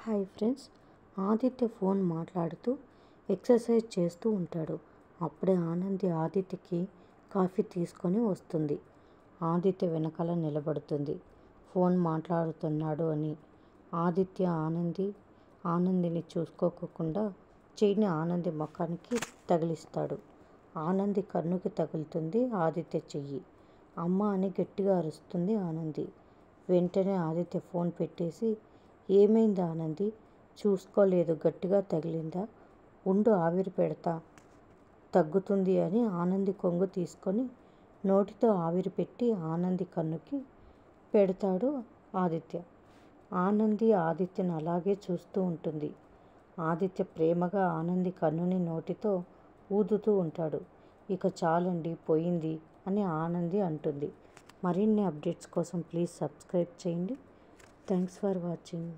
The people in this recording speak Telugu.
హాయ్ ఫ్రెండ్స్, ఆదిత్య ఫోన్ మాట్లాడుతూ ఎక్సర్సైజ్ చేస్తూ ఉంటాడు. అప్పుడే ఆనంది ఆదిత్యకి కాఫీ తీసుకొని వస్తుంది. ఆదిత్య వెనకాల నిలబడుతుంది. ఫోన్ మాట్లాడుతున్నాడు అని. ఆదిత్య ఆనందిని చూసుకోకుండా చెయ్యిని ఆనంది ముఖానికి తగిలిస్తాడు. ఆనంది కన్నుకి తగులుతుంది ఆదిత్య చెయ్యి. అమ్మ అని గట్టిగా అరుస్తుంది ఆనంది. వెంటనే ఆదిత్య ఫోన్ పెట్టేసి, ఏమైంది ఆనంది? చూసుకోలేదు, గట్టిగా తగిలిందా? ఉండు, ఆవిరి పెడతా, తగ్గుతుంది అని ఆనంది కొంగు తీసుకొని నోటితో ఆవిరి పెట్టి ఆనంది కన్నుకి పెడతాడు ఆదిత్య. ఆనంది ఆదిత్యను అలాగే చూస్తూ ఉంటుంది. ఆదిత్య ప్రేమగా ఆనంది కన్నుని నోటితో ఊదుతూ ఉంటాడు. ఇక చాలండి, పోయింది అని ఆనంది అంటుంది. మరిన్ని అప్డేట్స్ కోసం ప్లీజ్ సబ్స్క్రైబ్ చేయండి. Thanks for watching.